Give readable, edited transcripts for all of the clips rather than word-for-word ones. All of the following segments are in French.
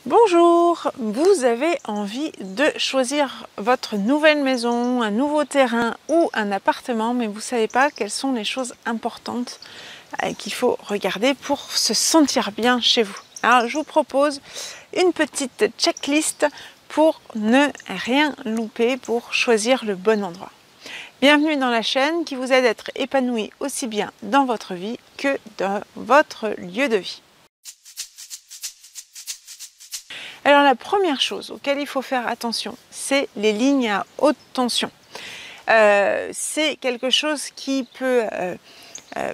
Bonjour, vous avez envie de choisir votre nouvelle maison, un nouveau terrain ou un appartement, mais vous ne savez pas quelles sont les choses importantes qu'il faut regarder pour se sentir bien chez vous. Alors je vous propose une petite checklist pour ne rien louper, pour choisir le bon endroit. Bienvenue dans la chaîne qui vous aide à être épanoui aussi bien dans votre vie que dans votre lieu de vie. Alors la première chose auquel il faut faire attention, c'est les lignes à haute tension. C'est quelque chose qui peut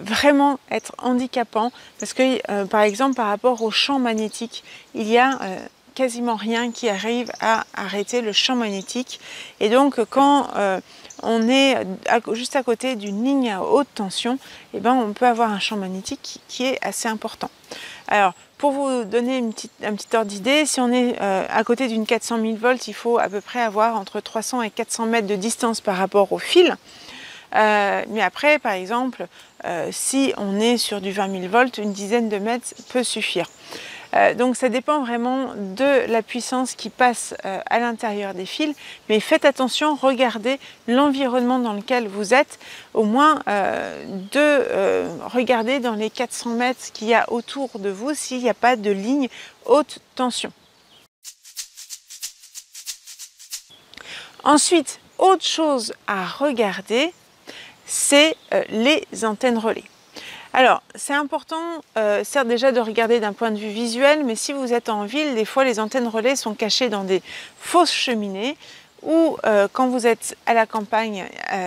vraiment être handicapant parce que par exemple par rapport au champ magnétique, il y a quasiment rien qui arrive à arrêter le champ magnétique, et donc quand on est juste à côté d'une ligne à haute tension, eh ben, on peut avoir un champ magnétique qui est assez important. Alors, pour vous donner un petit ordre d'idée, si on est à côté d'une 400 000 volts, il faut à peu près avoir entre 300 et 400 mètres de distance par rapport au fil. Mais après, par exemple, si on est sur du 20 000 volts, une dizaine de mètres peut suffire. Donc ça dépend vraiment de la puissance qui passe à l'intérieur des fils, mais faites attention, regardez l'environnement dans lequel vous êtes, au moins regarder dans les 400 mètres qu'il y a autour de vous s'il n'y a pas de ligne haute tension. Ensuite, autre chose à regarder, c'est les antennes relais. Alors, c'est important, certes déjà de regarder d'un point de vue visuel, mais si vous êtes en ville, des fois les antennes relais sont cachées dans des fausses cheminées, ou quand vous êtes à la campagne,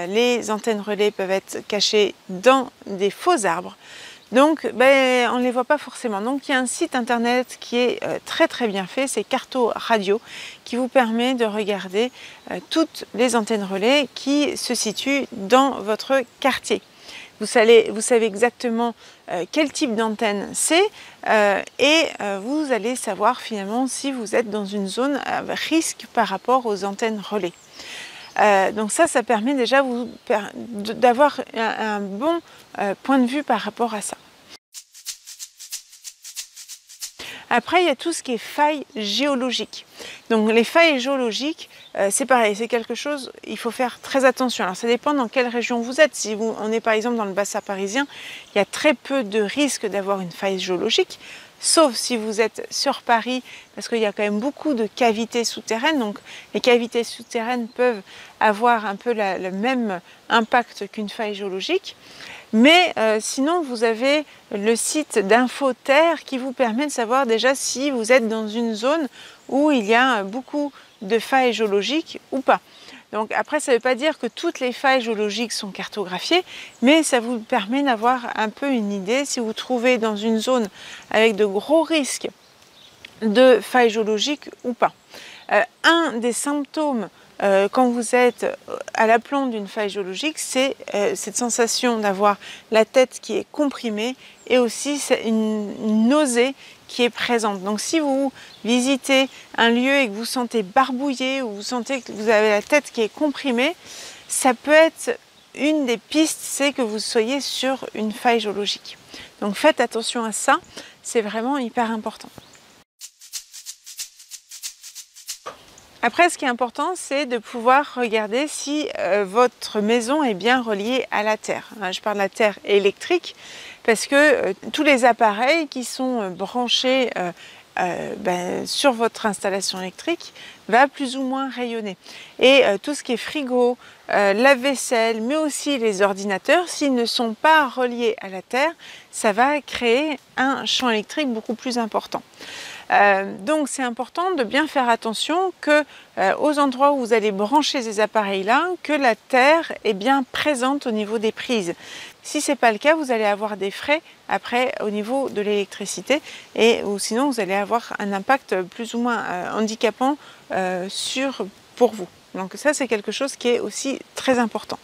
les antennes relais peuvent être cachées dans des faux arbres. Donc, on ne les voit pas forcément. Donc, il y a un site internet qui est très bien fait, c'est Carto Radio, qui vous permet de regarder toutes les antennes relais qui se situent dans votre quartier. Vous savez exactement quel type d'antenne c'est et vous allez savoir finalement si vous êtes dans une zone à risque par rapport aux antennes relais. Donc ça permet déjà d'avoir un bon point de vue par rapport à ça. Après, il y a tout ce qui est failles géologiques. Donc les failles géologiques, c'est pareil, c'est quelque chose, il faut faire très attention. Alors ça dépend dans quelle région vous êtes. Si on est par exemple dans le bassin parisien, il y a très peu de risques d'avoir une faille géologique, sauf si vous êtes sur Paris, parce qu'il y a quand même beaucoup de cavités souterraines. Donc les cavités souterraines peuvent avoir un peu le même impact qu'une faille géologique. Mais sinon, vous avez le site d'Infoterre qui vous permet de savoir déjà si vous êtes dans une zone où il y a beaucoup de failles géologiques ou pas. Donc après, ça ne veut pas dire que toutes les failles géologiques sont cartographiées, mais ça vous permet d'avoir un peu une idée si vous trouvez dans une zone avec de gros risques de failles géologiques ou pas. Un des symptômes quand vous êtes à l'aplomb d'une faille géologique, c'est cette sensation d'avoir la tête qui est comprimée et aussi une nausée qui est présente. Donc si vous visitez un lieu et que vous sentez barbouillé ou vous sentez que vous avez la tête qui est comprimée, ça peut être une des pistes, c'est que vous soyez sur une faille géologique. Donc faites attention à ça, c'est vraiment hyper important. Après, ce qui est important, c'est de pouvoir regarder si votre maison est bien reliée à la terre. Je parle de la terre électrique parce que tous les appareils qui sont branchés sur votre installation électrique va plus ou moins rayonner. Et tout ce qui est frigo, lave-vaisselle, mais aussi les ordinateurs, s'ils ne sont pas reliés à la terre, ça va créer un champ électrique beaucoup plus important. Donc c'est important de bien faire attention que aux endroits où vous allez brancher ces appareils-là, que la terre est bien présente au niveau des prises. Si ce n'est pas le cas, vous allez avoir des frais après au niveau de l'électricité, ou sinon vous allez avoir un impact plus ou moins handicapant pour vous. Donc ça, c'est quelque chose qui est aussi très important.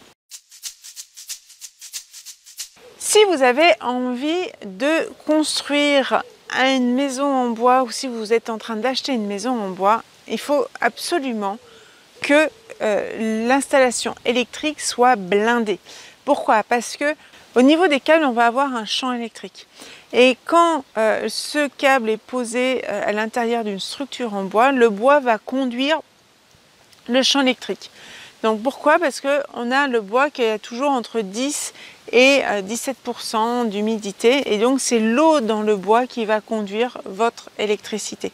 Si vous avez envie de construire une maison en bois, ou si vous êtes en train d'acheter une maison en bois, il faut absolument que l'installation électrique soit blindée. Pourquoi? Parce que au niveau des câbles, on va avoir un champ électrique. Et quand ce câble est posé à l'intérieur d'une structure en bois, le bois va conduire le champ électrique. Donc pourquoi? Parce qu'on a le bois qui est toujours entre 10 et 17% d'humidité, et donc c'est l'eau dans le bois qui va conduire votre électricité.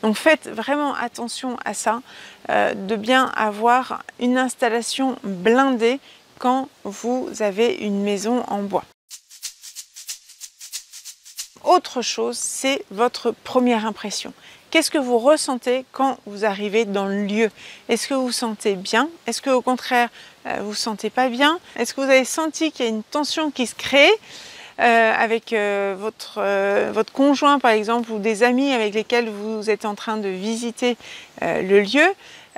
Donc faites vraiment attention à ça, de bien avoir une installation blindée quand vous avez une maison en bois. Autre chose, c'est votre première impression. Qu'est-ce que vous ressentez quand vous arrivez dans le lieu? Est-ce que vous vous sentez bien? Est-ce que au contraire, vous ne vous sentez pas bien? Est-ce que vous avez senti qu'il y a une tension qui se crée avec votre conjoint par exemple, ou des amis avec lesquels vous êtes en train de visiter le lieu?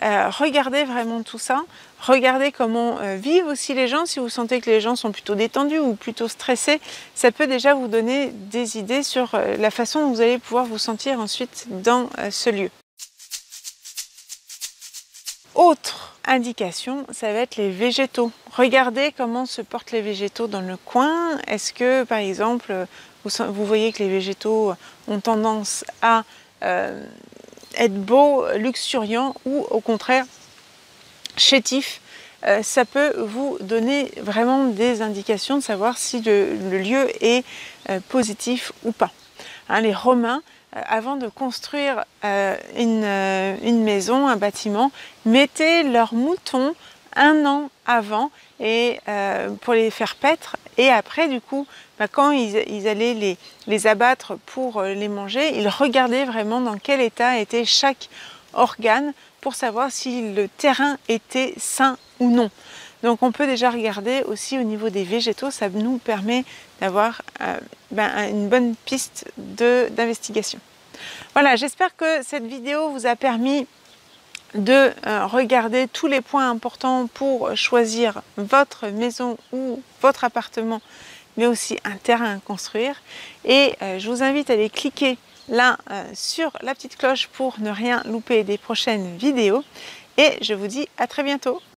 Regardez vraiment tout ça. Regardez comment vivent aussi les gens. Si vous sentez que les gens sont plutôt détendus ou plutôt stressés, ça peut déjà vous donner des idées sur la façon dont vous allez pouvoir vous sentir ensuite dans ce lieu. Autre indication, ça va être les végétaux. Regardez comment se portent les végétaux dans le coin. Est-ce que par exemple, vous voyez que les végétaux ont tendance à être beaux, luxuriants, ou au contraire chétifs? Ça peut vous donner vraiment des indications de savoir si le lieu est positif ou pas. Hein, les Romains, avant de construire une maison, un bâtiment, mettaient leurs moutons un an avant et pour les faire paître, et après du coup quand ils allaient les abattre pour les manger, ils regardaient vraiment dans quel état était chaque organe pour savoir si le terrain était sain ou non. Donc on peut déjà regarder aussi au niveau des végétaux, ça nous permet d'avoir une bonne piste d'investigation. Voilà, j'espère que cette vidéo vous a permis de regarder tous les points importants pour choisir votre maison ou votre appartement, mais aussi un terrain à construire. Et je vous invite à aller cliquer là sur la petite cloche pour ne rien louper des prochaines vidéos. Et je vous dis à très bientôt.